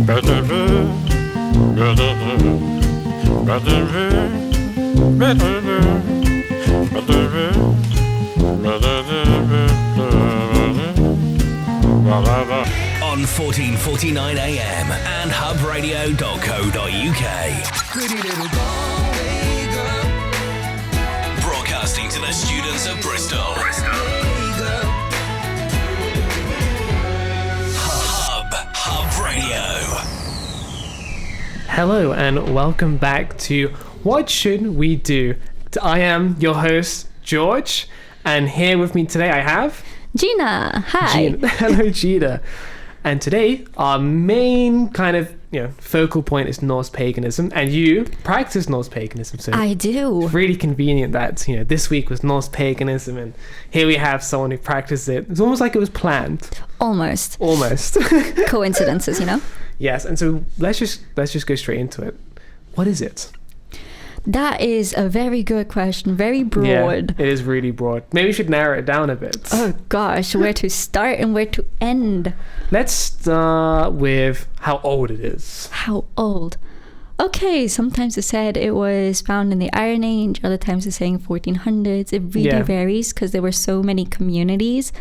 On 1449 AM and hubradio.co.uk. Pretty little Galway girl. Broadcasting to the students of Bristol. Hub Radio. Hello and welcome back to What Should We Do? I am your host, George, and here with me today I have... Gina. Hi. Hello, Gina. And today, our main kind of, focal point is Norse paganism, and you practice Norse paganism. So I do. It's really convenient that, this week was Norse paganism, and here we have someone who practiced it. It's almost like it was planned. Almost. Coincidences, Yes, and so let's just go straight into it. What is it? That is a very good question. Very broad. Yeah, it is really broad. Maybe we should narrow it down a bit. Oh gosh, where to start and where to end? Let's start with how old it is. How old? Okay, sometimes it said it was found in the Iron Age, other times it's saying 1400s. It really varies because there were so many communities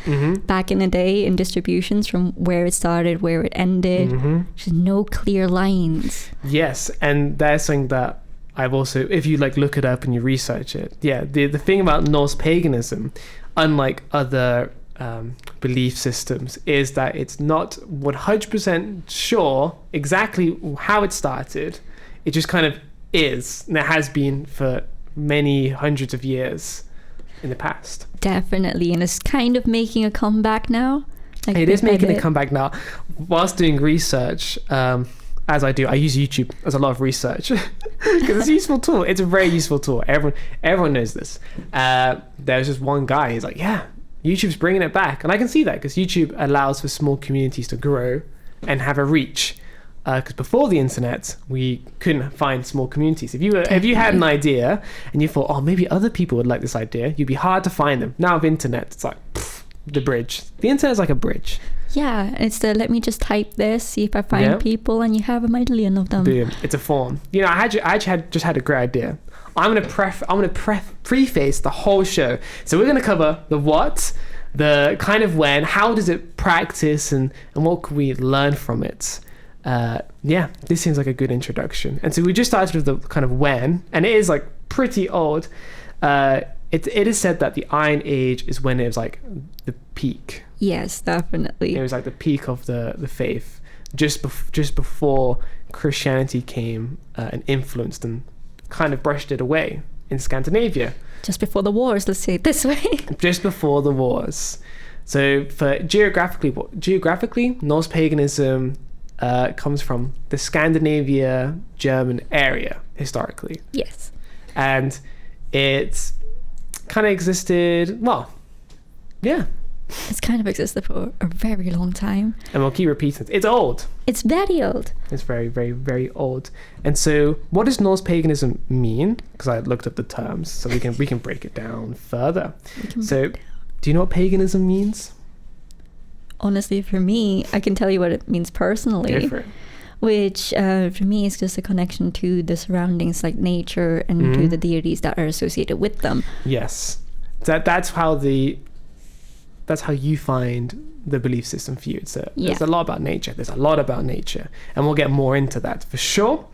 back in the day in distributions from where it started, where it ended. There's no clear lines. Yes, and that's something that I've also, if you look it up and you research it, the thing about Norse paganism, unlike other belief systems, is that it's not 100% sure exactly how it started. It just kind of is, and it has been for many hundreds of years in the past. Definitely, and it's kind of making a comeback now. It is making a comeback now. Whilst doing research, as I do, I use YouTube as a lot of research because it's a useful tool. It's a very useful tool. Everyone knows this. There's just one guy. He's like, yeah, YouTube's bringing it back, and I can see that because YouTube allows for small communities to grow and have a reach. Because before the internet, we couldn't find small communities. If you had an idea and you thought, oh, maybe other people would like this idea, you'd be hard to find them. Now with internet, it's like the bridge. The internet's like a bridge. Yeah, it's let me just type this, see if I find people, and you have a million of them. Boom! It's a form. I just had a great idea. I'm gonna preface the whole show. So we're gonna cover the what, the kind of when, how does it practice, and what can we learn from it. This seems like a good introduction. And so we just started with the kind of when, and it is pretty old. It is said that the Iron Age is when it was the peak. Yes, definitely. It was the peak of the faith, just before Christianity came and influenced and kind of brushed it away in Scandinavia. Just before the wars, let's say it this way. Just before the wars. So for geographically, Norse paganism comes from the Scandinavia German area historically. Yes. And it's kind of existed, it's kind of existed for a very long time, and we'll keep repeating it. It's old. It's very old. It's very, very, very old. And so what does Norse paganism mean? Because I looked up the terms, so we can break it down further. So do you know what paganism means? Honestly, for me, I can tell you what it means personally. Go for it. Which for me is just a connection to the surroundings, like nature, and to the deities that are associated with them. Yes, that's how you find the belief system for you. There's a lot about nature. And we'll get more into that for sure.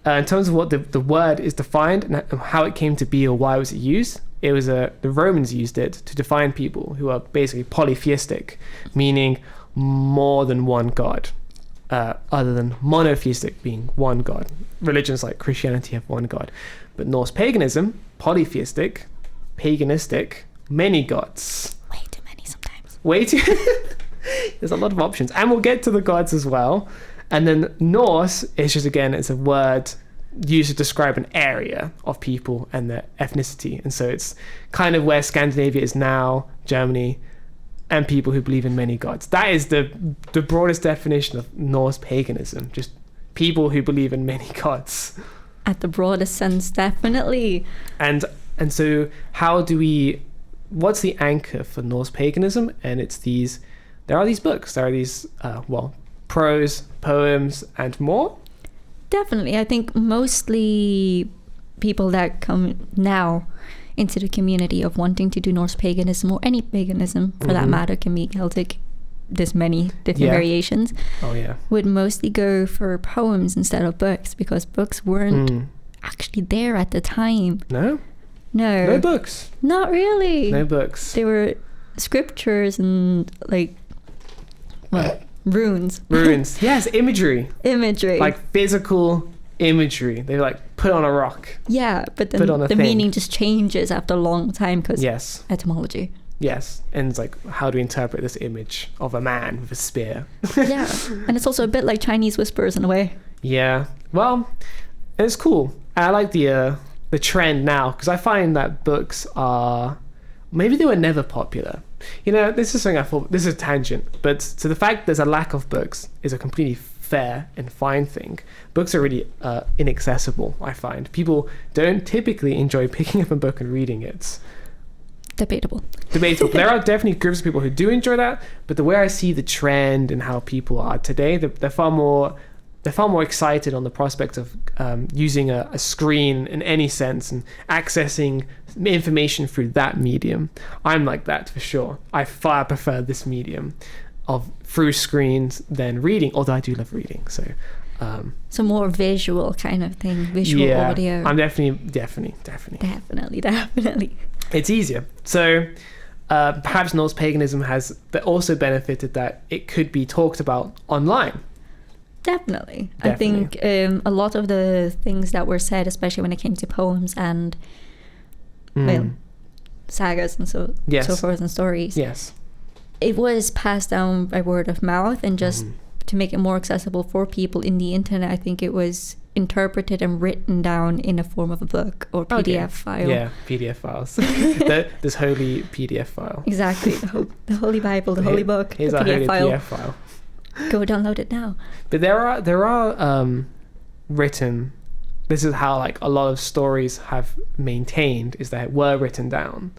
In terms of what the word is defined and how it came to be or why was it used, it was the Romans used it to define people who are basically polytheistic, meaning more than one god. Other than monotheistic being one god. Religions like Christianity have one god. But Norse paganism, polytheistic, paganistic, many gods. Way too many sometimes. There's a lot of options. And we'll get to the gods as well. And then Norse is just, again, it's a word used to describe an area of people and their ethnicity. And so it's kind of where Scandinavia is now, Germany, and people who believe in many gods. That is the broadest definition of Norse paganism. Just people who believe in many gods. At the broadest sense, definitely. And so what's the anchor for Norse paganism? And there are these books. There are these, prose, poems, and more? Definitely. I think mostly people that come now into the community of wanting to do Norse paganism, or any paganism for that matter, can be Celtic, there's many different variations, would mostly go for poems instead of books, because books weren't actually there at the time. No books, not really. No books. They were scriptures and like runes. Yes, imagery, like physical imagery. They like put on a rock, but then the meaning just changes after a long time because etymology. Yes, and it's like, how do we interpret this image of a man with a spear? And it's also a bit like Chinese whispers in a way. Well, it's cool. I like the trend now, because I find that books are, maybe they were never popular. You know, this is something I thought, this is a tangent, but so the fact there's a lack of books is a completely fair and fine thing. Books are really inaccessible, I find. People don't typically enjoy picking up a book and reading it. Debatable. There are definitely groups of people who do enjoy that, but the way I see the trend and how people are today, they're far more excited on the prospect of using a screen in any sense and accessing information through that medium. I'm like that for sure. I far prefer this medium of through screens than reading, although I do love reading. So more visual kind of thing, visual audio. I'm definitely. It's easier. So perhaps Norse paganism has also benefited that it could be talked about online. Definitely. I think a lot of the things that were said, especially when it came to poems and sagas and so forth and stories, it was passed down by word of mouth, and just to make it more accessible for people in the internet, I think it was interpreted and written down in a form of a book or PDF file. Yeah, PDF files. This holy PDF file. Exactly, the Holy Bible, the Holy Book, here's the our PDF holy file. PDF file. Go download it now. But there are written. This is how like a lot of stories have maintained, is that were written down,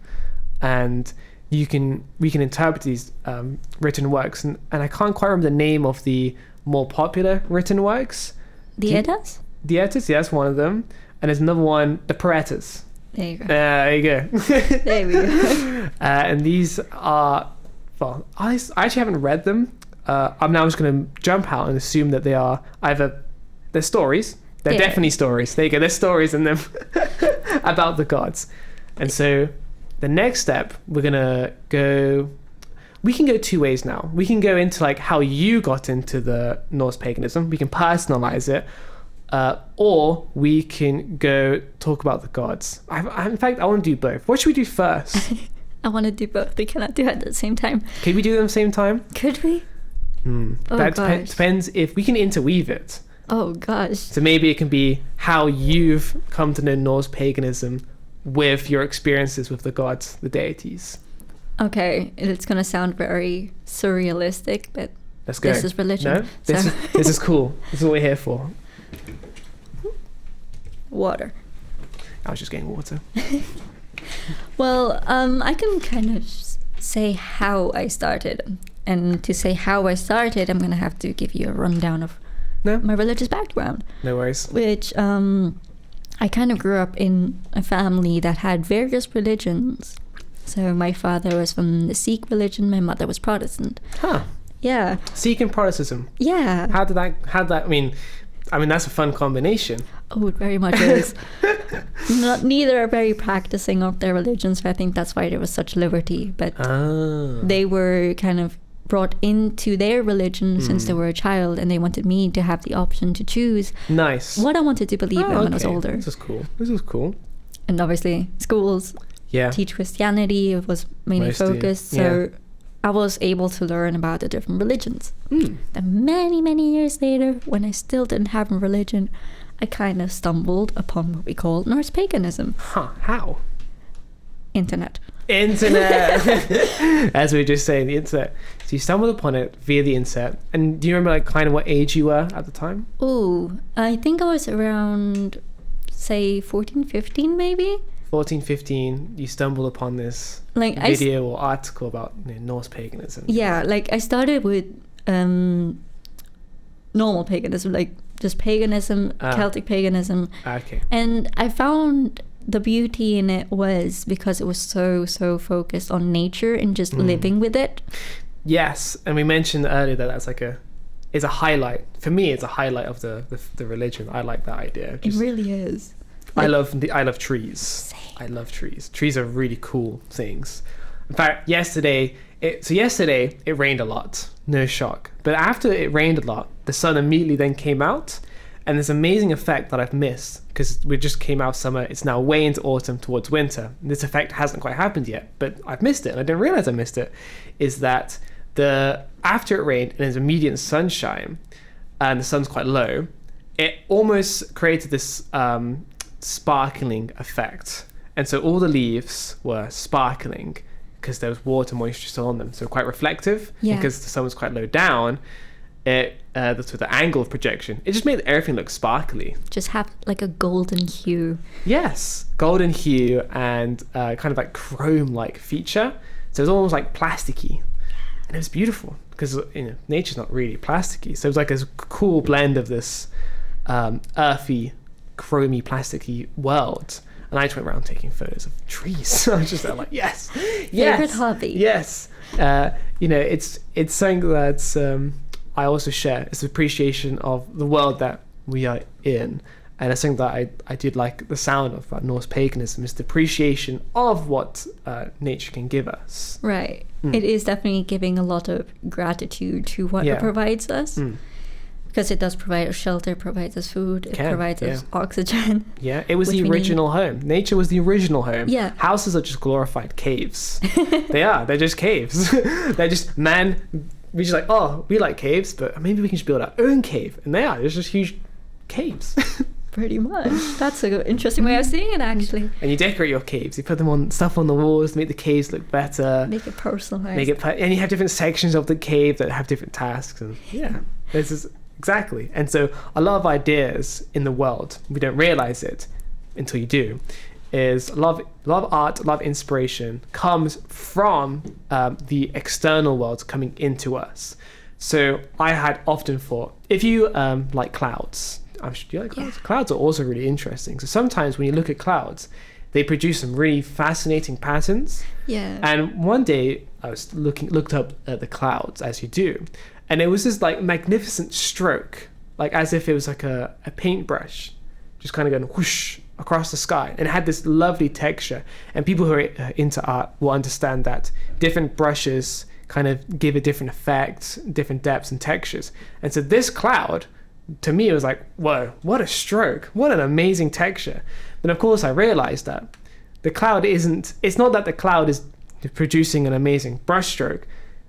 and we can interpret these written works, and I can't quite remember the name of the more popular written works. The Eddas? The Eddas, yes, one of them. And there's another one, the Poetas. There you go. There you go. There we go. And these are, well, I actually haven't read them. I'm now just going to jump out and assume that they are either, they're stories. They're definitely stories. There you go. There's stories in them about the gods. And so the next step, we can go two ways now. We can go into like how you got into the Norse paganism. We can personalize it. Or we can go talk about the gods. In fact, I want to do both. What should we do first? I want to do both. We cannot do it at the same time. Can we do them at the same time? Could we? That depends if we can interweave it. Oh gosh. So maybe it can be how you've come to know Norse paganism with your experiences with the gods, the deities. Okay, it's going to sound very surrealistic, but let's go. This is religion. No? This is cool. This is what we're here for. Water. I was just getting water. Well, I can kind of say how I started. And to say how I started, I'm going to have to give you a rundown of my religious background. No worries. Which I kind of grew up in a family that had various religions. So my father was from the Sikh religion, my mother was Protestant. Huh. Yeah. Sikh and Protestantism. Yeah. How did that I mean that's a fun combination. Oh, it very much is. Neither are very practicing of their religions, so I think that's why there was such liberty. But they were kind of brought into their religion since they were a child, and they wanted me to have the option to choose what I wanted to believe in when I was older. This is cool. And obviously schools teach Christianity. It was mainly focused. So I was able to learn about the different religions. Then many, many years later, when I still didn't have a religion, I kind of stumbled upon what we call Norse paganism. Huh, how? Internet. As we were just saying, the internet. So you stumbled upon it via the internet. And do you remember like kind of what age you were at the time? Oh, I think I was around, say, 14, 15 maybe? 14, 15, you stumbled upon this video or article about Norse paganism. Yeah, like I started with normal paganism, like just paganism, Celtic paganism. Okay. And I found the beauty in it was because it was so focused on nature and just living with it. Yes, and we mentioned earlier that that's like it's a highlight. For me, it's a highlight of the religion. I like that idea. It really is. I love trees. Same. I love trees. Trees are really cool things. In fact, yesterday it rained a lot. No shock. But after it rained a lot, the sun immediately then came out, and this amazing effect that I've missed because we just came out summer. It's now way into autumn towards winter. This effect hasn't quite happened yet, but I've missed it, and I didn't realize I missed it. Is that after it rained and there's immediate sunshine, and the sun's quite low, it almost created this sparkling effect, and so all the leaves were sparkling because there was water moisture still on them, so quite reflective. Because the sun was quite low down, that's with the angle of projection, it just made everything look sparkly, just have like a golden hue. Yes, golden hue and kind of like chrome like feature, so it was almost like plasticky, and it was beautiful because nature's not really plasticky, so it was like a cool blend of this earthy, chromy, plasticky world. And I just went around taking photos of trees. I was just there like, yes, Favorite hobby. Yes. It's something that I also share. It's appreciation of the world that we are in. And it's something that I did like the sound of about Norse paganism, is the appreciation of what nature can give us. Right. It is definitely giving a lot of gratitude to what it provides us. Because it does provide us shelter, provides us food, it provides us oxygen. Yeah, it was the original home. Nature was the original home. Yeah. Houses are just glorified caves. They are. They're just caves. They're just, we just like, oh, we like caves, but maybe we can just build our own cave. And they are. There's just huge caves. Pretty much. That's an interesting way of seeing it, actually. And you decorate your caves. You put them on stuff on the walls to make the caves look better. Make it personalized. And you have different sections of the cave that have different tasks. And this is... Exactly. And so a lot of ideas in the world, we don't realize it until you do, is a lot of art, a lot of inspiration comes from the external world coming into us. So I had often thought, if you like clouds, I'm sure you like clouds. Yeah. Clouds are also really interesting. So sometimes when you look at clouds, they produce some really fascinating patterns. Yeah. And one day I was looked up at the clouds, as you do. And it was this like magnificent stroke, like as if it was like a paintbrush, just kind of going whoosh across the sky. And it had this lovely texture. And people who are into art will understand that different brushes kind of give a different effect, different depths and textures. And so this cloud, to me, it was like, whoa, what a stroke. What an amazing texture. But of course, I realized that the cloud it's not that the cloud is producing an amazing brushstroke.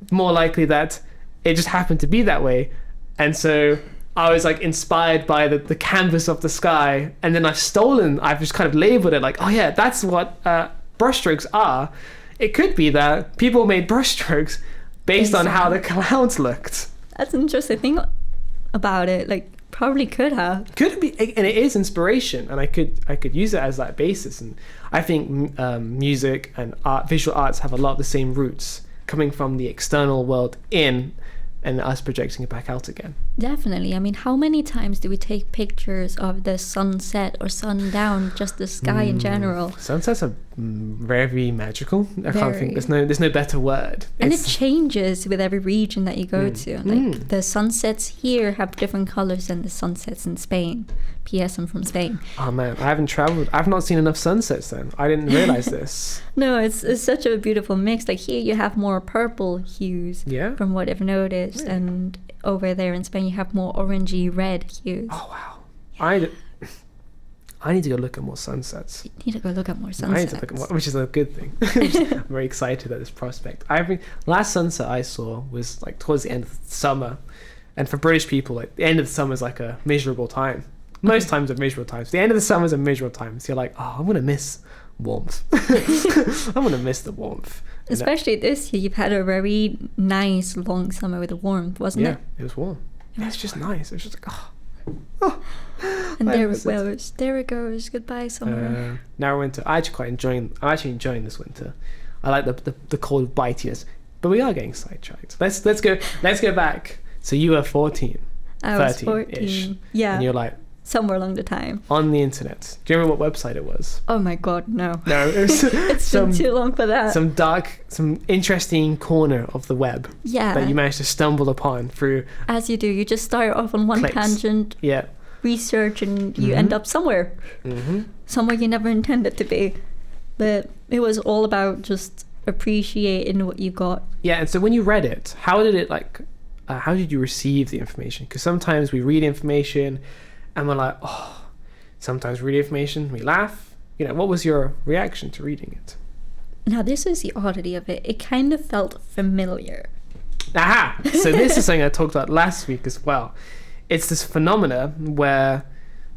More likely that it just happened to be that way. And so I was like inspired by the canvas of the sky, and then I've just kind of labeled it like, oh yeah, that's what brushstrokes are. It could be that people made brushstrokes based on how the clouds looked. That's an interesting thing about it. Like, probably could have. Could be, and it is inspiration, and I could use it as that basis. And I think music and art, visual arts, have a lot of the same roots, coming from the external world in, and us projecting it back out again. Definitely. I mean, how many times do we take pictures of the sunset or sundown, just the sky in general? Sunsets are very magical. I can't think. There's no better word. And it changes with every region that you go to. Like the sunsets here have different colors than the sunsets in Spain. P.S. I'm from Spain. Oh man, I haven't traveled. I've not seen enough sunsets then. I didn't realize this. No, it's such a beautiful mix. Like here you have more purple hues from what I've noticed. Yeah. And over there in Spain you have more orangey red hues. Oh wow. Yeah. I need to go look at more sunsets. You need to go look at more sunsets. I need to look at more, which is a good thing. I'm very excited at this prospect. Last sunset I saw was like towards the end of the summer. And for British people, like the end of the summer is like a miserable time. Most times are miserable times. The end of the summer is a miserable time. So you're like, oh, I'm going to miss warmth. I'm going to miss the warmth. Especially this year, you've had a very nice long summer with the warmth, wasn't it? Yeah, it was warm. It's just nice. It was just like, oh. And there it goes. Goodbye, summer. Now winter. I'm actually enjoying this winter. I like the cold bitiness. But we are getting sidetracked. Let's go back. So you were 14. I was 13-ish. 14. Yeah. And you're like, somewhere along the time. on the internet. Do you remember what website it was? Oh my god, no. No, it was It's been too long for that. some interesting corner of the web Yeah. that you managed to stumble upon through As you do, you just start off on one clicks. tangent, Yeah. research, and you end up somewhere. Somewhere you never intended to be. But it was all about just appreciating what you got. Yeah, and so when you read it, how did it how did you receive the information? Because sometimes we read information and we're like, oh, sometimes we read information, we laugh. You know, what was your reaction to reading it? Now, this is the oddity of it. It kind of felt familiar. Aha! So this is something I talked about last week as well. It's this phenomena where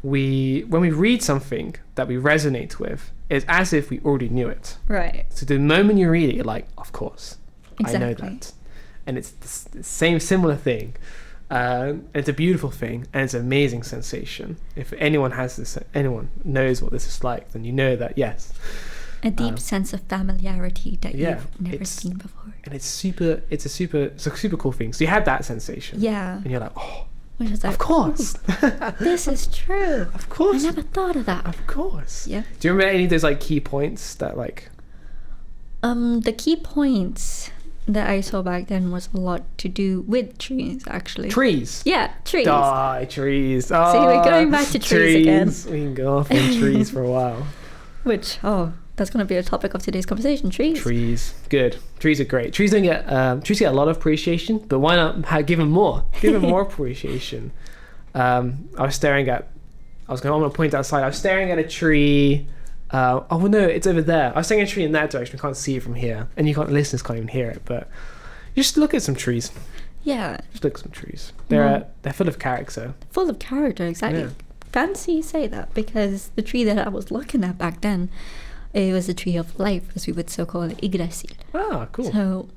when we read something that we resonate with, it's as if we already knew it. Right. So the moment you read it, you're like, of course, Exactly. I know that. And it's the same similar thing. It's a beautiful thing, and it's an amazing sensation. If anyone knows what this is like, then you know that, yes. A deep sense of familiarity that you've never seen before. And it's a super cool thing. So you had that sensation. Yeah. And you're like, oh, Which is like, of course. this is true. Of course. I never thought of that. Of course. Yeah. Do you remember any of those like key points that like... The key points that I saw back then was a lot to do with trees, actually. Trees? Yeah, trees. Trees. Oh, See, we're going back to trees again. We can go off on trees for a while. Which, that's going to be a topic of today's conversation. Trees. Trees. Good. Trees are great. Trees get a lot of appreciation, but why not give them more? Give them more appreciation. I'm going to point outside. I was staring at a tree. Oh no, it's over there. I was staring at a tree in that direction. I can't see it from here, and listeners can't even hear it. But just look at some trees. Yeah. Just look at some trees. They're full of character. Full of character, exactly. Yeah. Fancy you say that, because the tree that I was looking at back then, it was a tree of life, as we would so call it, Yggdrasil. Ah, cool. So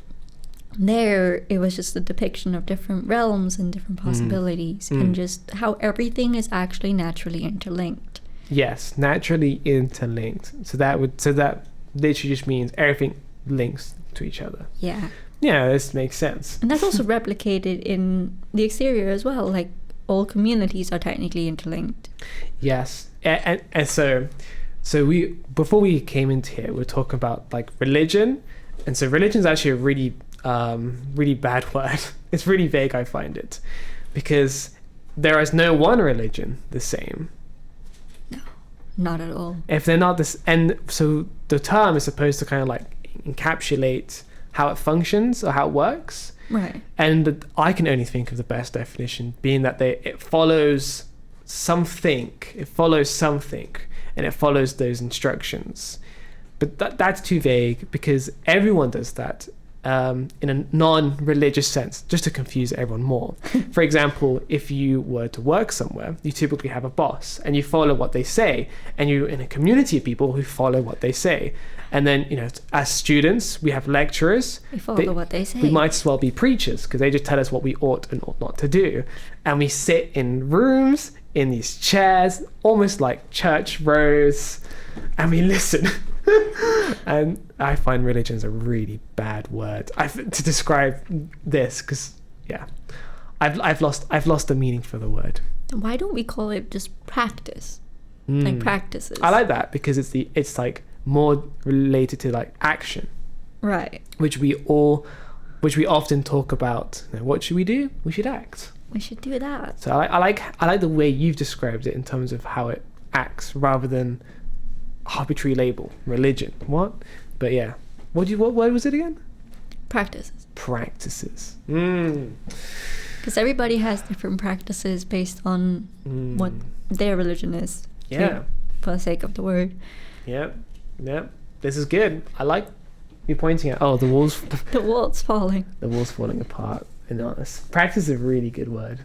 there, it was just a depiction of different realms and different possibilities, and just how everything is actually naturally interlinked. Yes, naturally interlinked. So that literally just means everything links to each other. Yeah. Yeah, this makes sense. And that's also replicated in the exterior as well. Like, all communities are technically interlinked. Yes, and so before we came into here, we were talking about like religion, and so religion is actually a really really bad word. It's really vague, I find it, because there is no one religion the same. No, not at all. If they're not this, and so the term is supposed to kind of like encapsulate how it functions or how it works. Right. And I can only think of the best definition being that it follows something, and it follows those instructions. But that's too vague, because everyone does that in a non-religious sense, just to confuse everyone more. For example, if you were to work somewhere, you typically have a boss, and you follow what they say, and you're in a community of people who follow what they say. And then, as students, we have lecturers. We follow what they say. We might as well be preachers, because they just tell us what we ought and ought not to do. And we sit in rooms, in these chairs, almost like church rows, and we listen. And I find religion's a really bad word to describe this, because I've lost the meaning for the word. Why don't we call it just practice? Like practices. I like that, because it's like more related to like action, right? Which we often talk about. What should we do? We should act. We should do that. So I like the way you've described it in terms of how it acts, rather than arbitrary label religion. What? But yeah, what word was it again? Practices. Because everybody has different practices based on what their religion is. Yeah. For the sake of the word. Yep. This is good. I like you pointing at. Oh, the walls. The wall's falling. The wall's falling apart. And honest, practice is a really good word.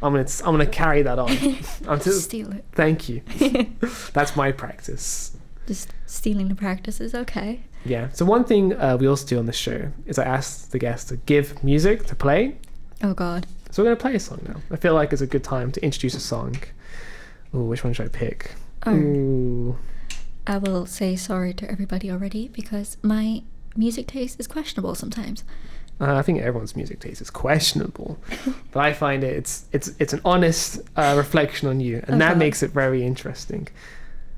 I'm gonna carry that on. Steal it. Thank you. That's my practice. Just stealing the practices, okay. Yeah. So one thing we also do on this show is I ask the guests to give music to play. Oh God. So we're gonna play a song now. I feel like it's a good time to introduce a song. Ooh, which one should I pick? Ooh. I will say sorry to everybody already, because my music taste is questionable sometimes. I think everyone's music taste is questionable, but I find it's an honest reflection on you, and that makes it very interesting.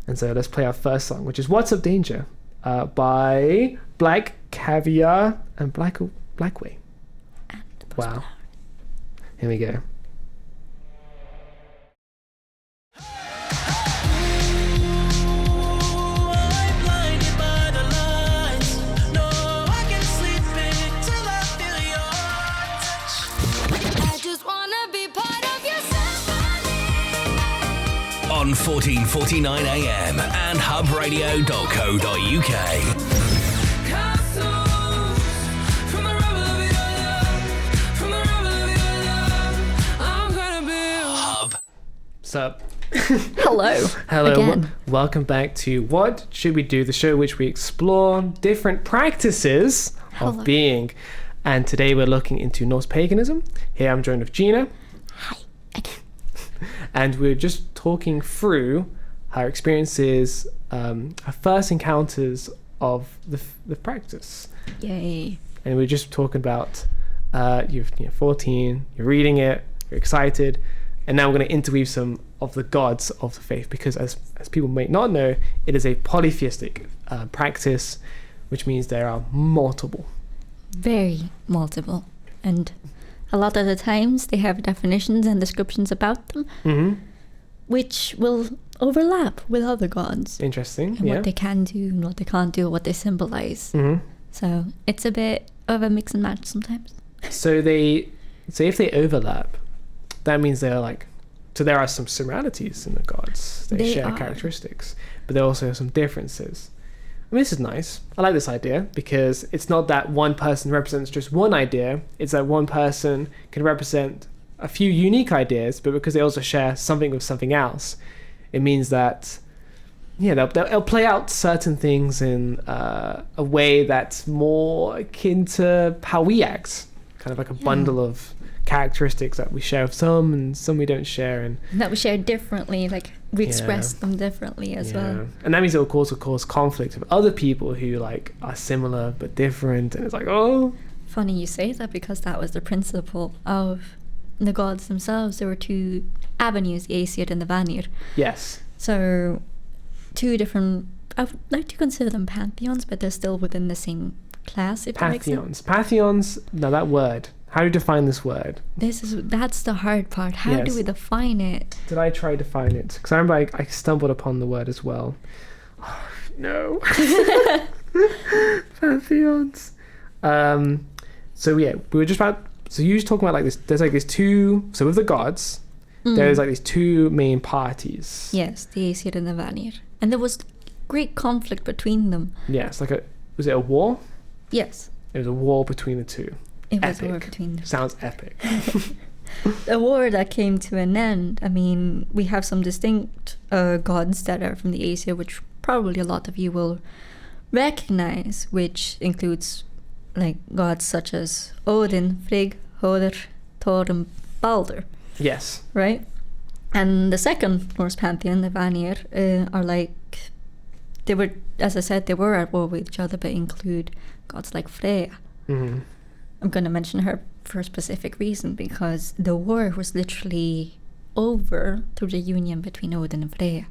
And so let's play our first song, which is "What's Up Danger" by Black Caviar and Blackway. Wow. Here we go. On 1449 AM and hubradio.co.uk. Hub. Sup? Hello. Hello. Again. Welcome back to What Should We Do? The show which we explore different practices of being. And today we're looking into Norse Paganism. Here I'm joined with Gina. Hi. Again. And we're just talking through her experiences, her first encounters of the practice. Yay. And we're just talking about you're 14, you're reading it, you're excited, and now we're going to interweave some of the gods of the faith, because as people may not know, it is a polytheistic practice, which means there are multiple. Very multiple. And a lot of the times they have definitions and descriptions about them, which will overlap with other gods. Interesting. And what they can do and what they can't do, what they symbolize. So it's a bit of a mix and match sometimes. So if they overlap, that means they're like, so there are some similarities in the gods. They share characteristics, but there also have some differences. I mean, this is nice. I like this idea, because it's not that one person represents just one idea. It's that one person can represent a few unique ideas, but because they also share something with something else, it means that, they'll play out certain things in a way that's more akin to how we act. Kind of like a bundle of characteristics that we share with some and some we don't share. And that we share differently, like we express them differently as well. And that means it will cause conflict with other people who like are similar but different, and it's like, oh. Funny you say that, because that was the principle of the gods themselves. There were two avenues, the Aesir and the Vanir. Yes. So two different, I would like to consider them pantheons, but they're still within the same class, if that makes sense. Pantheons, now that word, how do you define this word? That's the hard part. How do we define it? Did I try to define it? Because I remember I stumbled upon the word as well. Oh, no. Pantheons. So we were just about, so you were talking about like this, there's like these two, so with the gods, there's like these two main parties. Yes, the Aesir and the Vanir. And there was great conflict between them. Yes, was it a war? Yes. It was a war between the two. It was a war between them. Sounds epic. A war that came to an end. I mean, we have some distinct gods that are from the Aesir, which probably a lot of you will recognize, which includes like gods such as Odin, Frigg, Hodr, Thor, and Baldur. Yes. Right? And the second Norse pantheon, the Vanir, are like, they were, as I said, they were at war with each other, but include gods like Freya. I'm going to mention her for a specific reason, because the war was literally over through the union between Odin and Freya.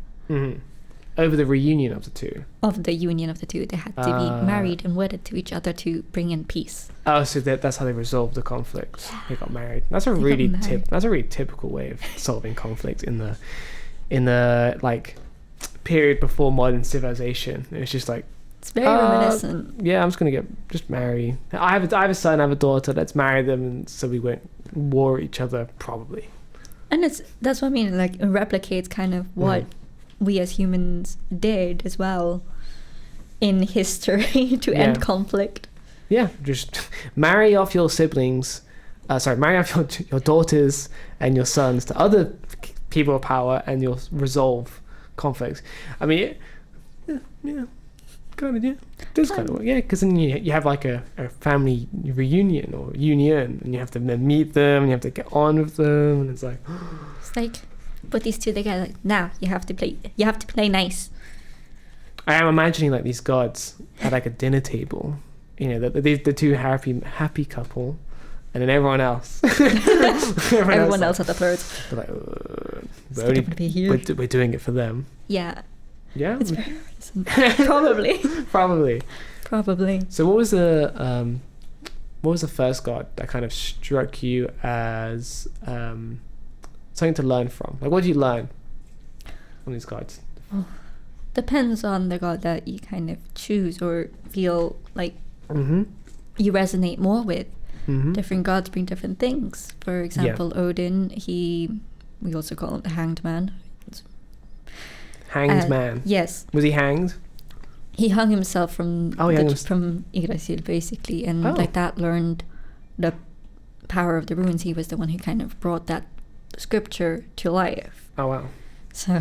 Over the reunion of the two? Of the union of the two. They had to be married and wedded to each other to bring in peace. Oh, so that's how they resolved the conflict. Yeah. They got married. That's a really typical way of solving conflict in the like period before modern civilization. It's just like, it's very reminiscent. Yeah, I'm just gonna just marry. I have a son, I have a daughter. Let's marry them, and so we won't war each other, probably. And that's what I mean. Like, it replicates kind of what we as humans did as well in history to end conflict. Yeah, just marry off your siblings. Marry off your daughters and your sons to other people of power, and you'll resolve conflicts. I mean, kind of, does kind of work, because then you have like a family reunion or union, and you have to then meet them, and you have to get on with them, and it's like put these two together. Now you have to play nice. I am imagining like these gods at like a dinner table, the two happy couple, and then everyone else. Everyone else at the third. They're like, we're doing it for them. Yeah. Yeah. It's very probably. Probably. So what was the first god that kind of struck you as something to learn from? Like, what do you learn from these gods? Depends on the god that you kind of choose or feel like you resonate more with. Different gods bring different things. For example, Odin, we also call him the Hanged Man. Hanged Man? Yes. Was he hanged? He hung himself from from Yggdrasil, basically, and like that learned the power of the runes. He was the one who kind of brought that scripture to life. Oh, wow. So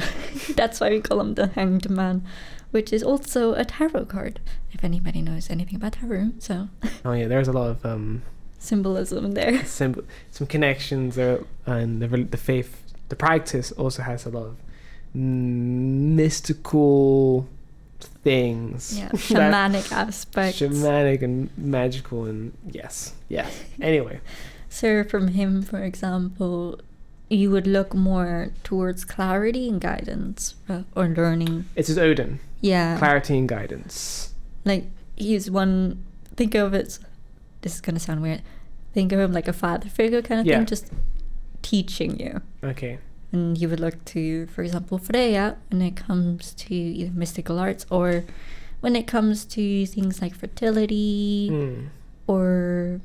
that's why we call him the Hanged Man, which is also a tarot card, if anybody knows anything about tarot. So oh yeah, there's a lot of symbolism there. Some connections there, and the faith, the practice also has a lot of mystical things. Yeah, shamanic aspects. Shamanic and magical, and yes. Anyway. So from him, for example, you would look more towards clarity and guidance, or learning. It's just Odin. Yeah. Clarity and guidance. Like, he's one, think of it, this is going to sound weird, think of him like a father figure kind of thing, just teaching you. Okay. And you would look to, for example, Freya when it comes to either mystical arts or when it comes to things like fertility or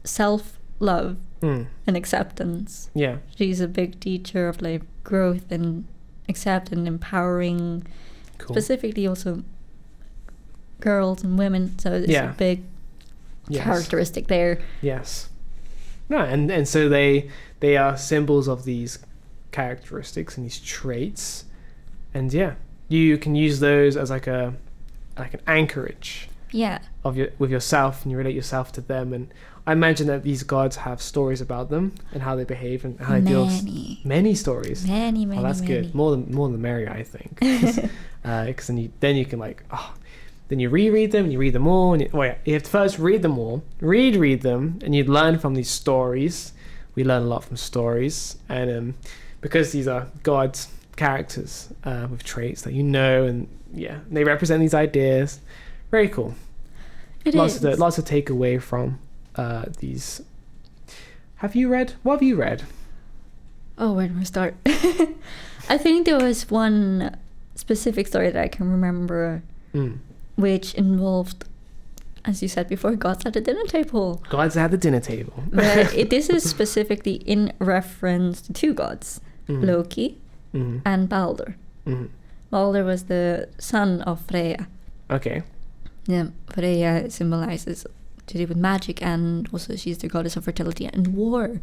self-love and acceptance. Yeah. She's a big teacher of like growth and acceptance and empowering, specifically also girls and women. So it's a big characteristic there. Yes. No, and so they are symbols of these characteristics and these traits, and you can use those as like an anchorage with yourself, and you relate yourself to them. And I imagine that these gods have stories about them and how they behave and how they deal with many stories. Many. That's good. More the merrier, I think. Because then you can like then you reread them, and you read them all, and you have to first read them all, read them, and you learn from these stories. We learn a lot from stories, and because these are gods, characters with traits that and they represent these ideas. Very cool. Lots to take away from these. What have you read? Oh, where do I start? I think there was one specific story that I can remember, which involved, as you said before, gods at the dinner table. Gods at the dinner table. But this is specifically in reference to two gods, Loki and Balder. Balder was the son of Freya. Okay. Yeah, Freya symbolizes to do with magic, and also she's the goddess of fertility and war.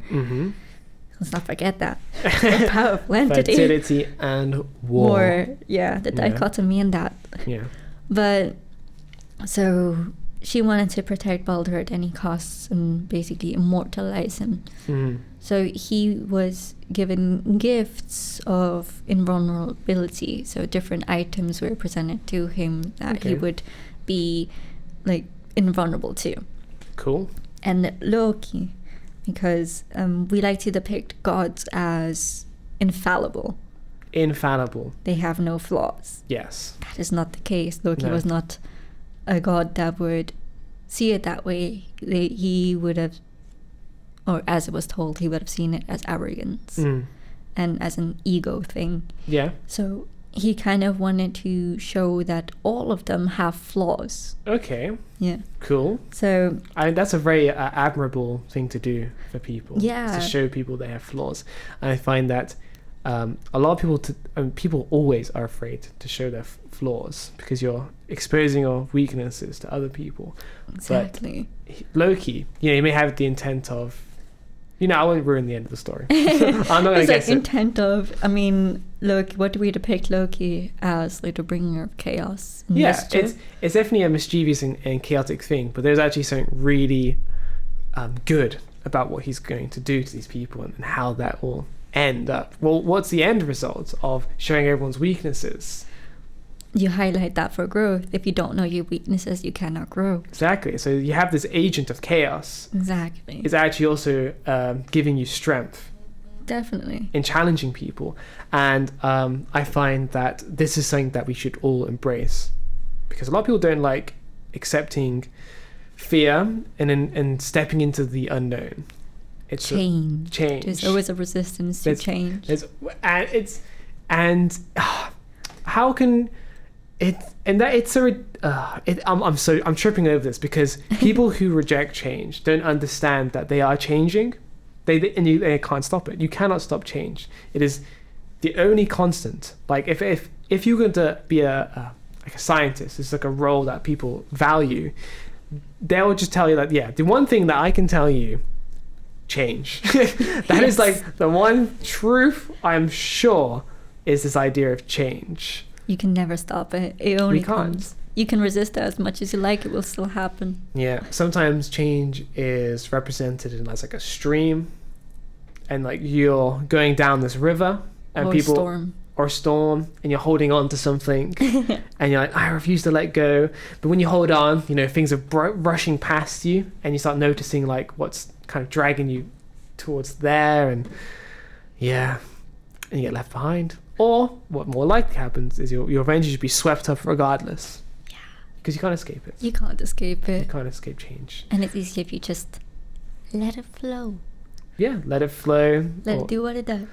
Let's not forget that. The powerful entity. Fertility and war. The dichotomy in that. Yeah. But so she wanted to protect Balder at any costs and basically immortalize him. So he was given gifts of invulnerability. So different items were presented to him that he would be like invulnerable to. Cool. And Loki, because we like to depict gods as infallible. They have no flaws. Yes. That is not the case. Loki was not a god that would see it that way. He would have, or as it was told, he would have seen it as arrogance and as an ego thing. Yeah. So he kind of wanted to show that all of them have flaws. Okay. Yeah. Cool. So that's a very admirable thing to do for people. Yeah. To show people they have flaws. And I find that a lot of people always are afraid to show their flaws because you're exposing your weaknesses to other people. Exactly. But Loki, he may have the intent of, I won't ruin the end of the story. I'm not going to guess it. Intent of, Loki, what do we depict Loki as? Like the bringer of chaos and mischief? It's definitely a mischievous and chaotic thing, but there's actually something really good about what he's going to do to these people and how that will end up. Well, what's the end result of showing everyone's weaknesses? you highlight that for growth. If you don't know your weaknesses, you cannot grow. Exactly. So you have this agent of chaos. Exactly. It's actually also giving you strength. Definitely. In challenging people. And I find that this is something that we should all embrace. Because a lot of people don't like accepting fear and stepping into the unknown. It's change. There's always a resistance to change. How can it, and that it's I'm tripping over this because people who reject change don't understand that they are changing. They can't stop it. You cannot stop change. It is the only constant. Like if you're going to be a scientist, it's like a role that people value. They'll just tell you that, yeah, the one thing that I can tell you, change. That is like the one truth I'm sure is this idea of change. You can never stop it. It only comes. You can resist it as much as you like, it will still happen. Yeah. Sometimes change is represented in as like a stream, and like you're going down this river and or storm and you're holding on to something and you're like, I refuse to let go. But when you hold on, things are rushing past you and you start noticing like what's kind of dragging you towards there, and you get left behind. Or what more likely happens is you'll eventually be swept up regardless. Yeah. Because you can't escape it. You can't escape it. You can't escape change. And it's easy if you just let it flow. Yeah, let it flow. Let it do what it does.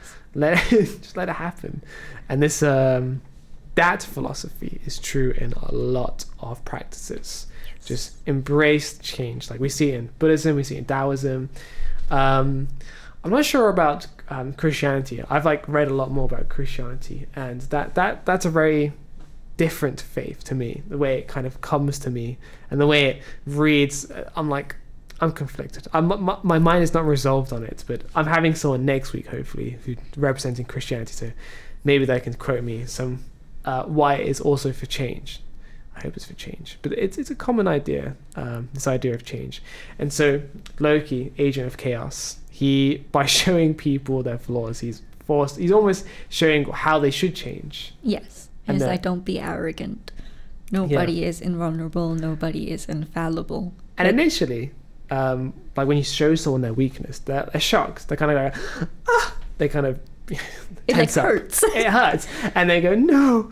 Just let it happen. And this that philosophy is true in a lot of practices. Yes. Just embrace change. Like we see it in Buddhism, we see it in Taoism. I'm not sure about Christianity. I've read a lot more about Christianity, and that's a very different faith to me. The way it kind of comes to me and the way it reads, I'm conflicted. My mind is not resolved on it, but I'm having someone next week, hopefully, who's representing Christianity, so maybe they can quote me some why it is also for change. I hope it's for change, but it's a common idea, this idea of change. And so Loki, agent of chaos, he, by showing people their flaws, he's almost showing how they should change. Yes, and it's like, don't be arrogant. Nobody is invulnerable. Nobody is infallible. And initially, like when you show someone their weakness, they're shocked. They're kind of like, they kind of it hurts. It hurts, and they go, no.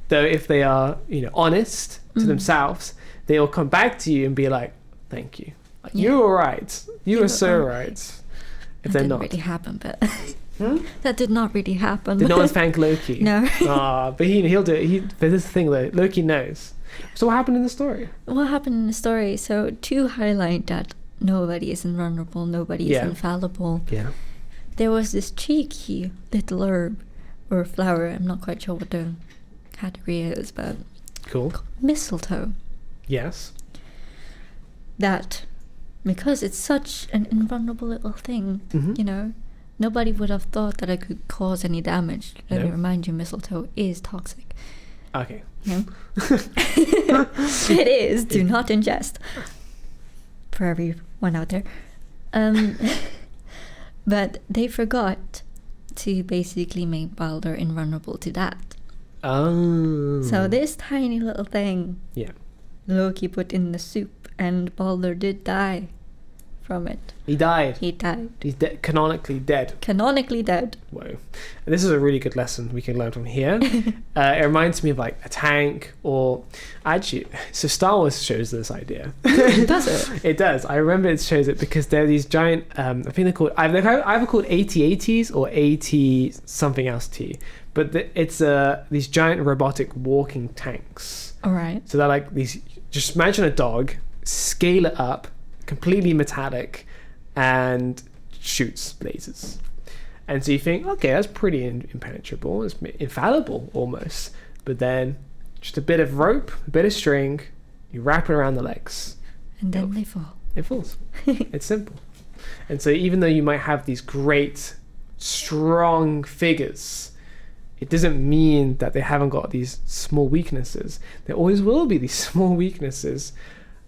Though if they are, honest to themselves, they will come back to you and be like, thank you. You were right. You were so right. If they're not. That didn't really happen, but that did not really happen. Did no one thank Loki? No. But he'll do it. But this is the thing though, Loki knows. So what happened in the story? So to highlight that nobody is invulnerable, nobody is infallible. Yeah. There was this cheeky little herb or flower. I'm not quite sure what the category is, but cool. Mistletoe. Yes. That, because it's such an invulnerable little thing, nobody would have thought that it could cause any damage. Let me remind you, mistletoe is toxic. Okay. It is. Do not ingest. For everyone out there. But they forgot to basically make Balder invulnerable to that. Oh. So this tiny little thing, Loki put in the soup, and Balder did die from it. He died. He's canonically dead. Whoa. And this is a really good lesson we can learn from here. It reminds me of like a tank, or actually, so Star Wars shows this idea. Does it? It does. I remember it shows it because they're these giant, I think they're called, either called AT-ATs or AT something else T. But it's these giant robotic walking tanks. All right. So they're like these, just imagine a dog, scale it up, completely metallic, and shoots lasers. And so you think, okay, that's pretty impenetrable. It's infallible almost. But then just a bit of rope, a bit of string, you wrap it around the legs. And then they fall. It falls. It's simple. And so even though you might have these great, strong figures, it doesn't mean that they haven't got these small weaknesses. There always will be these small weaknesses,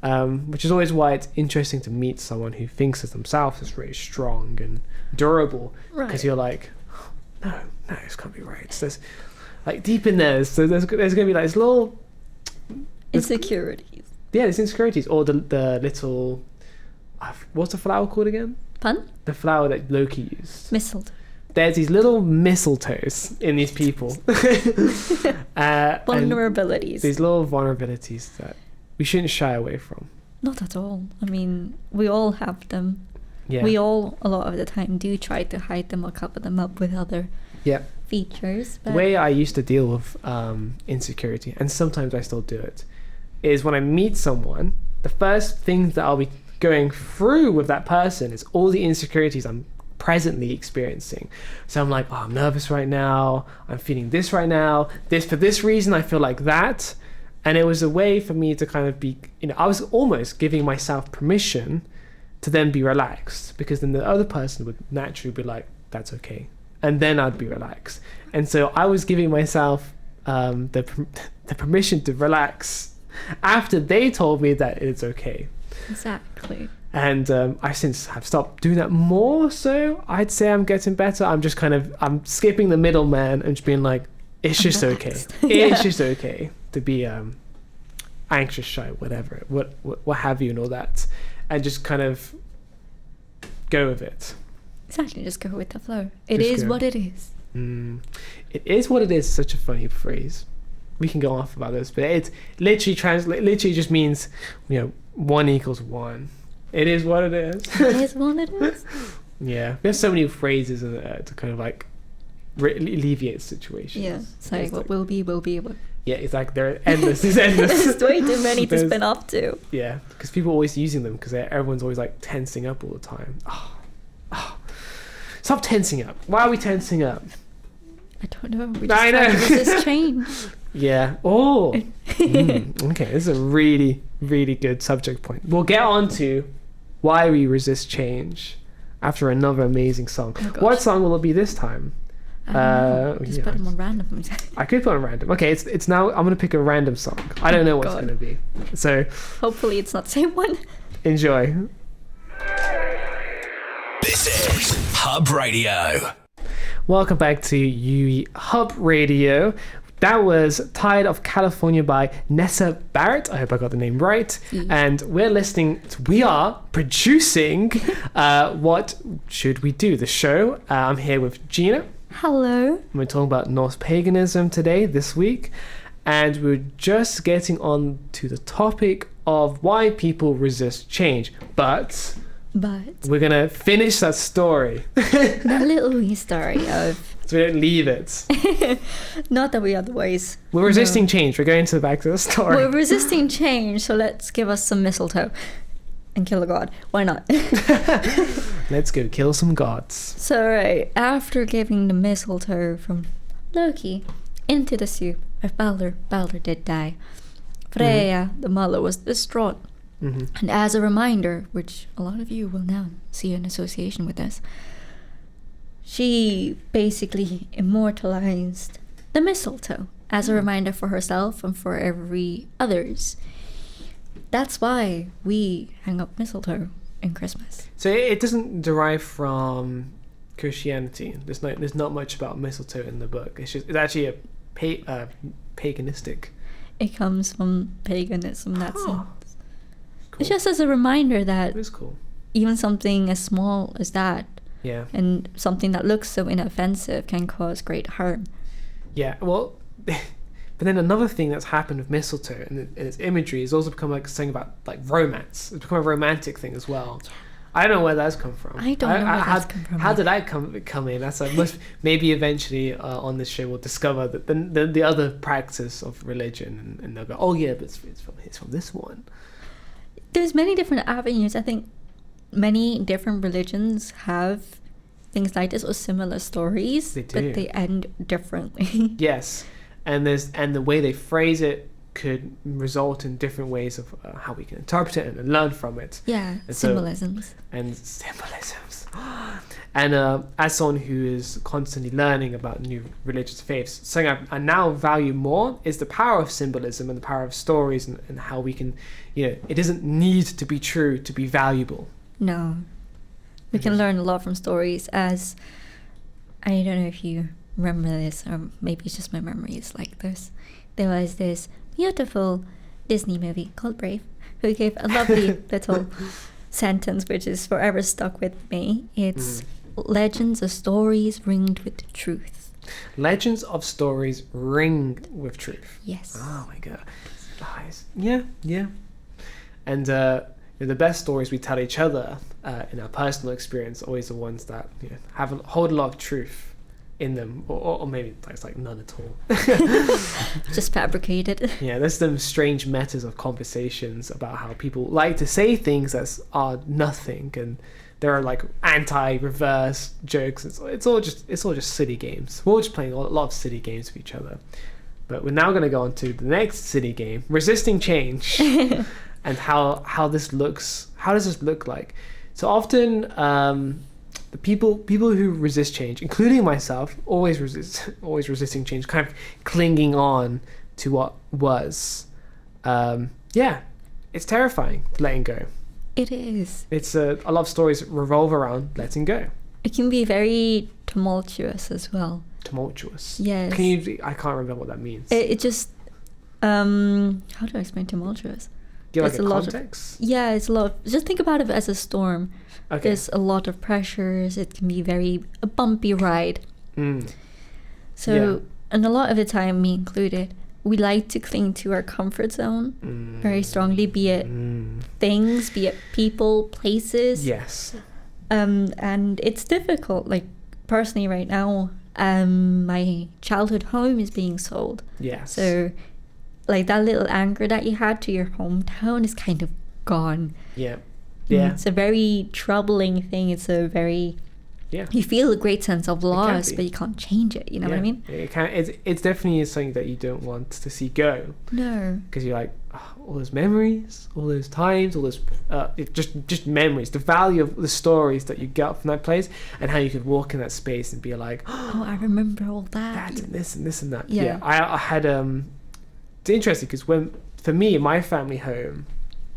which is always why it's interesting to meet someone who thinks of themselves as really strong and durable. Because you're like, no, this can't be right. like deep in there. So there's going to be like this little insecurities. Yeah, there's insecurities, or the little what's the flower called again? Pun? The flower that Loki used. Mistletoe. There's these little mistletoes in these people. Vulnerabilities. These little vulnerabilities that we shouldn't shy away from. Not at all. I mean, we all have them. Yeah. We all, a lot of the time, do try to hide them or cover them up with other features. But the way I used to deal with insecurity, and sometimes I still do it, is when I meet someone, the first thing that I'll be going through with that person is all the insecurities I'm presently experiencing. So I'm like, oh, I'm nervous right now, I'm feeling this right now, for this reason I feel like that. And it was a way for me to kind of be, I was almost giving myself permission to then be relaxed, because then the other person would naturally be like, that's okay, and then I'd be relaxed. And so I was giving myself the permission to relax after they told me that it's okay. Exactly. And I since have stopped doing that more, so I'd say I'm getting better. I'm just I'm skipping the middleman and just being like, it's just okay. It's just okay to be anxious, shy, whatever, what have you, and all that, and just kind of go with it. Exactly, just go with the flow. It is what it is. It is what it is. Such a funny phrase. We can go off about this, but it literally just means 1 equals 1. It is what it is. It is what it is. Yeah, we have so many phrases in there to kind of like alleviate situations. Yeah, it's like what will be, will be. What... Yeah, it's like they're endless. It's endless. There's way too many to spin off to. Yeah, because people are always using them because everyone's always like tensing up all the time. Stop tensing up. Why are we tensing up? I don't know. We're just trying to resist change. Yeah. Oh. Okay, this is a really, really good subject point. We'll get on to why we resist change after another amazing song. Oh, what song will it be this time? Just put them on random. I could put on random. Okay, it's now. I'm gonna pick a random song. I don't know what it's gonna be. So hopefully it's not the same one. Enjoy. This is Hub Radio. Welcome back to UE Hub Radio. That was Tide of California by Nessa Barrett. I hope I got the name right. And we are producing What Should We Do? The show. I'm here with Gina. Hello. We're talking about Norse Paganism today, this week. And we're just getting on to the topic of why people resist change. But we're going to finish that story. The little wee story of... So we don't leave it. Not that we otherwise... We're resisting change. We're going back to the story. We're resisting change, so let's give us some mistletoe and kill a god. Why not? Let's go kill some gods. So, right, after giving the mistletoe from Loki into the soup of Balder did die. Freya, the mother, was distraught. And as a reminder, which a lot of you will now see an association with this, she basically immortalized the mistletoe as a reminder for herself and for every others. That's why we hang up mistletoe in Christmas. So it doesn't derive from Christianity. There's not much about mistletoe in the book. It's actually a paganistic. It comes from paganism. That's it. Cool. It's just as a reminder that it's cool. Even something as small as that, and something that looks so inoffensive, can cause great harm. Yeah, well, but then another thing that's happened with mistletoe and its imagery is also become like something about like romance. It's become a romantic thing as well. I don't know where that's come from. I don't know where that's come from. How did that come in? That's like, maybe eventually on this show we'll discover that the other practice of religion, and they'll go, oh yeah, but it's from this one. There's many different avenues. I think many different religions have things like this or similar stories, but they end differently. Yes, and the way they phrase it could result in different ways of how we can interpret it and learn from it. Yeah, and symbolisms. And as someone who is constantly learning about new religious faiths, something I now value more is the power of symbolism and the power of stories, and how we can, it doesn't need to be true to be valuable. No. We can learn a lot from stories, as I don't know if you remember this, or maybe it's just my memory is like this. There was this beautiful Disney movie called Brave, who gave a lovely little sentence which is forever stuck with me. It's legends of stories ringed with truth. Legends of stories ringed with truth. Yes. Oh my god. Yeah. And the best stories we tell each other in our personal experience are always the ones that hold a lot of truth in them, or maybe it's like none at all. Just fabricated. Yeah, there's some strange metas of conversations about how people like to say things that are nothing, and there are like anti-reverse jokes. It's all just silly games. We're all just playing a lot of silly games with each other. But we're now going to go on to the next silly game, resisting change, and how this looks. How does this look like? So often, the people who resist change, including myself, always resisting change, kind of clinging on to what was. It's terrifying letting go. It is. It's a lot of stories revolve around letting go. It can be very tumultuous as well. Tumultuous. Yes. I can't remember what that means. It just how do I explain tumultuous? Give like It's a lot context. It's a lot. Just think about it as a storm. Okay. There's a lot of pressures. It can be a bumpy ride. So, and a lot of the time, me included, we like to cling to our comfort zone very strongly, be it things, be it people, places. Yes. And it's difficult. Like, personally right now, my childhood home is being sold. Yes. So, like, that little anchor that you had to your hometown is kind of gone. Yeah. Yeah. It's a very troubling thing. It's a very... Yeah. You feel a great sense of loss, but you can't change it. You know what I mean? It can. It's definitely something that you don't want to see go. No. Because you're like, all those memories, all those times, all those just memories. The value of the stories that you get from that place, and how you could walk in that space and be like, oh, I remember all that. That and this and this and that. Yeah. I had It's interesting because for me, my family home,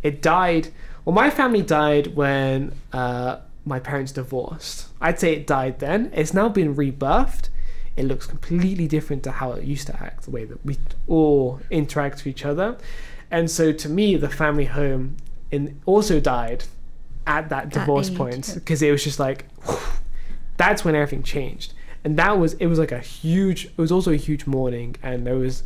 it died. Well, my family died when my parents divorced. I'd say it died then. It's now been rebirthed. It looks completely different to how it used to act, the way that we all interact with each other. And so to me, the family home also died at that divorce point, because it was just like, that's when everything changed. And it was also a huge mourning. And there was,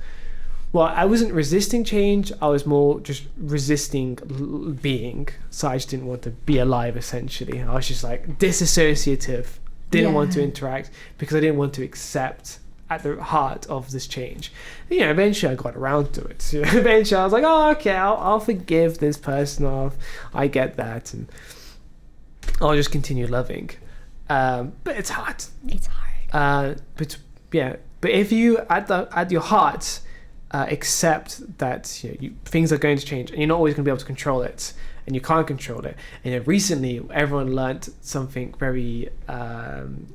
I wasn't resisting change. I was more just resisting being. So I just didn't want to be alive, essentially. I was just like disassociative. Didn't want to interact because I didn't want to accept at the heart of this change. And, eventually I got around to it. So eventually I was like, oh, okay, I'll forgive this person off. I get that. And I'll just continue loving. But it's hard. It's hard. But if you, at your heart, accept that things are going to change and you're not always going to be able to control it, and you can't control it. And recently everyone learnt something very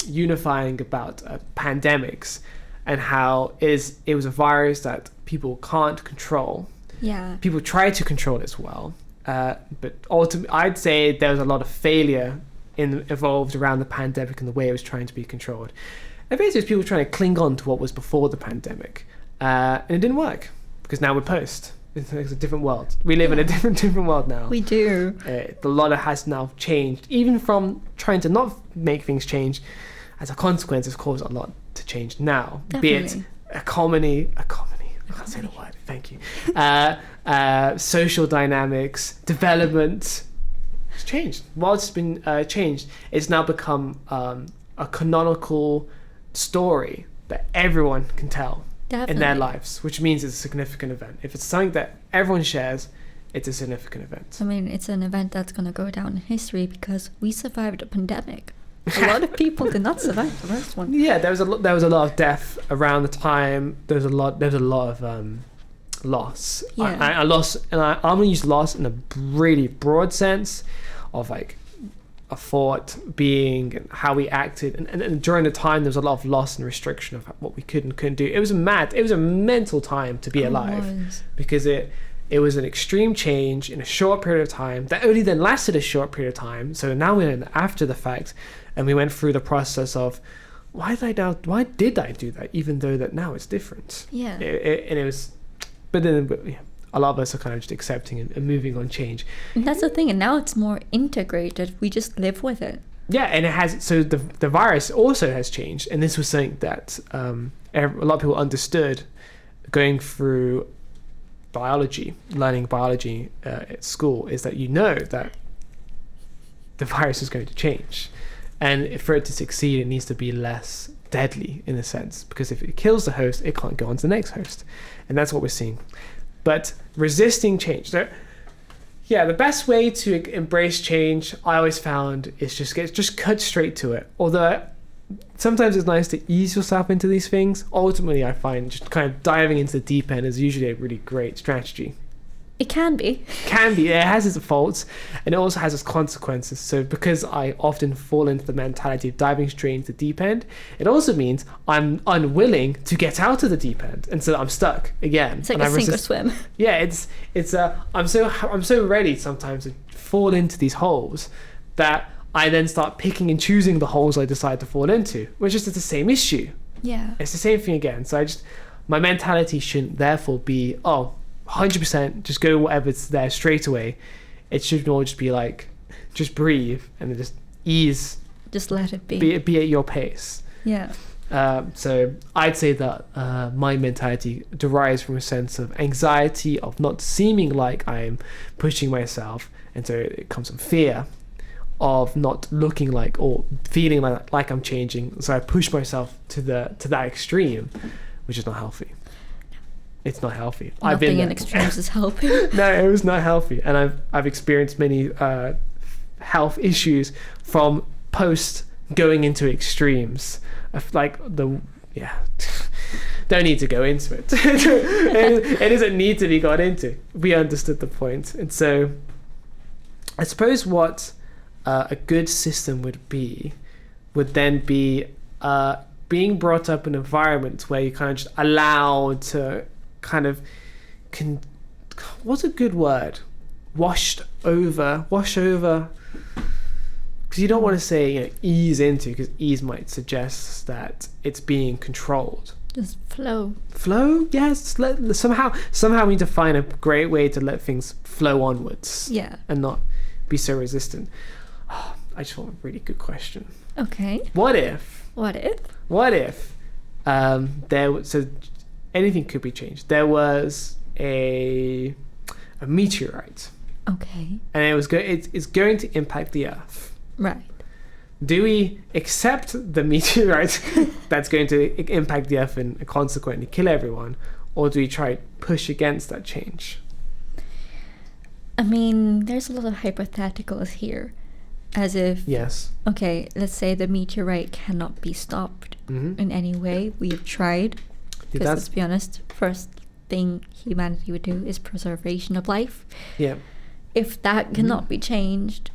unifying about pandemics, and how it was a virus that people can't control. Yeah. People try to control it as well, but ultimately I'd say there was a lot of failure involved around the pandemic and the way it was trying to be controlled. And basically it's people trying to cling on to what was before the pandemic. And it didn't work, because now we're post. It's a different world. We live in a different world now. We do. A lot has now changed. Even from trying to not make things change, as a consequence, it's caused a lot to change now. Definitely. Be it economy. I can't say the word. Thank you. Social dynamics, development. It's changed. While it's been changed, it's now become a canonical story that everyone can tell. Definitely. In their lives, which means it's a significant event. If it's something that everyone shares, it's a significant event. I mean, it's an event that's going to go down in history because we survived a pandemic. A lot of people did not survive the first one. Yeah, there was a lot of death around the time. There's a lot of loss. Yeah. I lost, and I'm gonna use loss in a really broad sense of like a thought, being, and how we acted, and during the time there was a lot of loss and restriction of what we could and couldn't do. It was a mental time to be alive, because it was an extreme change in a short period of time that only then lasted a short period of time. So now we're in after the fact, and we went through the process of why did I do that, even though that now it's different? Yeah. And it was, but then a lot of us are kind of just accepting and moving on change. And that's the thing, and now it's more integrated. We just live with it. Yeah, and it has, so the virus also has changed, and this was something that a lot of people understood going through learning biology at school, is that that the virus is going to change, and for it to succeed it needs to be less deadly in a sense, because if it kills the host it can't go on to the next host, and that's what we're seeing. But resisting change, the best way to embrace change, I always found, is just cut straight to it. Although sometimes it's nice to ease yourself into these things, ultimately I find just kind of diving into the deep end is usually a really great strategy. It can be. It has its faults, and it also has its consequences. So because I often fall into the mentality of diving straight into the deep end, it also means I'm unwilling to get out of the deep end, and so I'm stuck again. It's like a sink or swim. Yeah, I'm so ready sometimes to fall into these holes that I then start picking and choosing the holes I decide to fall into, which is the same issue. Yeah. It's the same thing again. So my mentality shouldn't therefore be, 100% just go whatever's there straight away. It should more just be like, just breathe and then just ease. Just let it be. Be at your pace. Yeah. So I'd say that my mentality derives from a sense of anxiety of not seeming like I'm pushing myself, and so it comes from fear of not looking like or feeling like I'm changing. So I push myself to that extreme, which is not healthy. It's not healthy. Nothing in extremes is helping. No, it was not healthy, and I've experienced many health issues from post going into extremes. Don't need to go into it. It doesn't need to be got into. We understood the point, and so I suppose what a good system would then be being brought up in an environment where you kind of just allowed to kind of what's a good word? Wash over, because you don't want to say ease into, because ease might suggest that it's being controlled. Just flow. Yes. Somehow we need to find a great way to let things flow onwards. Yeah. And not be so resistant. I just want a really good question. Okay. What if so anything could be changed. There was a meteorite. Okay. And it's going to impact the Earth. Right. Do we accept the meteorite that's going to impact the Earth and consequently kill everyone, or do we try to push against that change? I mean, there's a lot of hypotheticals here, as if, yes, okay, let's say the meteorite cannot be stopped in any way. We've tried, because let's be honest, first thing humanity would do is preservation of life. Yeah. If that cannot be changed,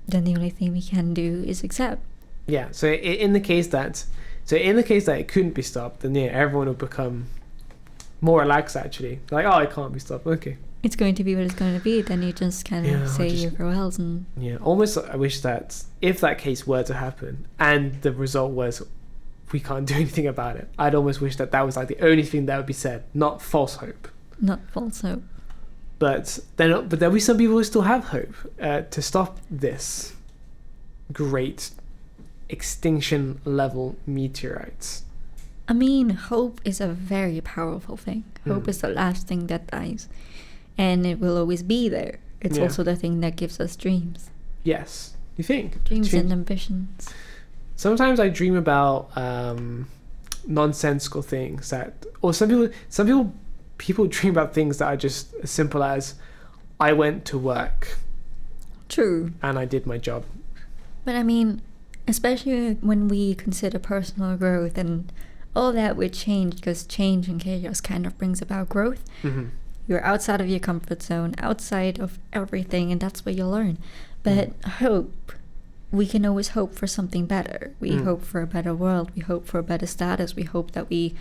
then the only thing we can do is accept. Yeah. So in the case that it couldn't be stopped, then everyone would become more relaxed. Actually, like, it can't be stopped. Okay. It's going to be what it's going to be. Then you just kind of say your farewells and. Yeah. Almost, I wish that if that case were to happen and the result was we can't do anything about it, I'd almost wish that was like the only thing that would be said, not false hope. Not false hope. But there'll be some people who still have hope to stop this great extinction level meteorites. I mean, hope is a very powerful thing. Hope is the last thing that dies, and it will always be there. It's also the thing that gives us dreams. Yes, you think? Dreams and ambitions. Sometimes I dream about nonsensical things or some people dream about things that are just as simple as, I went to work. True. And I did my job. But I mean, especially when we consider personal growth and all that with change, because change and chaos kind of brings about growth. Mm-hmm. You're outside of your comfort zone, outside of everything, and that's where you learn. But hope, we can always hope for something better. We hope for a better world. We hope for a better status. We hope that we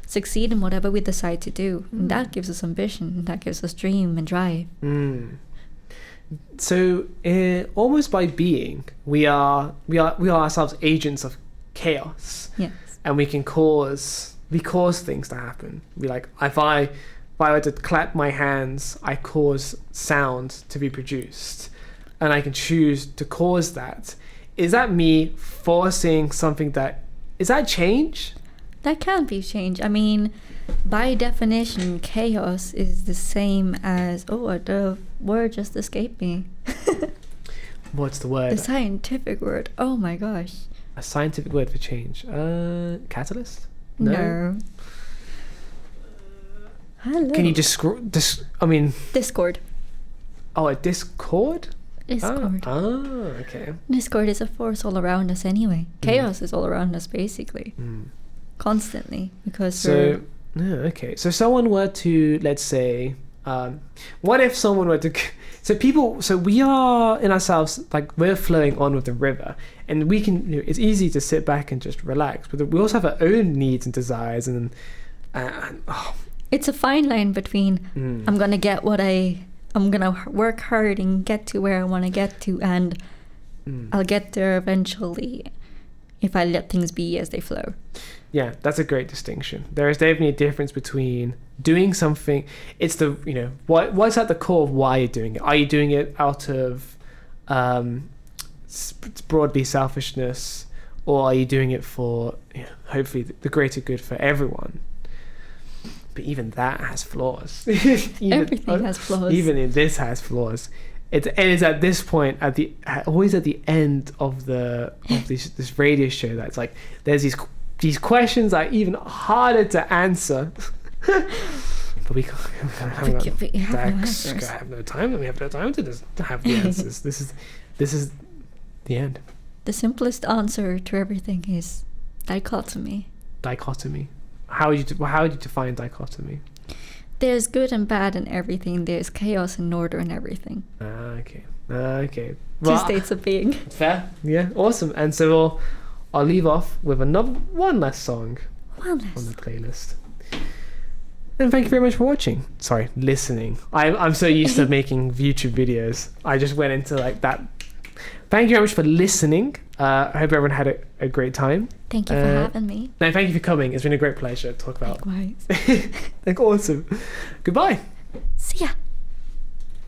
succeed in whatever we decide to do. And that gives us ambition. That gives us dream and drive. So almost by being, we are ourselves agents of chaos. Yes. And we cause things to happen. If I were to clap my hands, I cause sound to be produced, and I can choose to cause that. Is that me forcing something is that change? That can't be change. I mean, by definition, chaos is the same as, the word just escaped me. What's the word? The scientific word. Oh my gosh. A scientific word for change. Catalyst? No. Hello. Can you describe? Discord. Oh, a discord? Discord. Okay. Discord is a force all around us anyway. Chaos is all around us basically. Constantly. Because okay. So someone were to, let's say, what if someone were to... So we are in ourselves, we're flowing on with the river, and we can, it's easy to sit back and just relax, but we also have our own needs and desires, and it's a fine line between I'm going to get I'm going to work hard and get to where I want to get to, and I'll get there eventually if I let things be as they flow. Yeah, that's a great distinction. There is definitely a difference between doing something. It's what's at the core of why you're doing it. Are you doing it out of broadly selfishness, or are you doing it for hopefully the greater good for everyone? But even that has flaws. Everything has flaws. Even in this has flaws. It is at this point, always at the end of this radio show, that's like there's these questions are even harder to answer. But we have no time. We have no time to just have the answers. This is the end. The simplest answer to everything is dichotomy. Dichotomy. How would you define dichotomy? There's good and bad in everything. There's chaos and order in everything. Okay. Two states of being. Fair. Yeah. Awesome. And so I'll leave off with one last song on the playlist. And thank you very much for watching. Sorry, listening. I'm so used to making YouTube videos. I just went into that. Thank you very much for listening. I hope everyone had a great time. Thank you for having me. No, thank you for coming. It's been a great pleasure to talk about. Likewise. Awesome. Goodbye. See ya.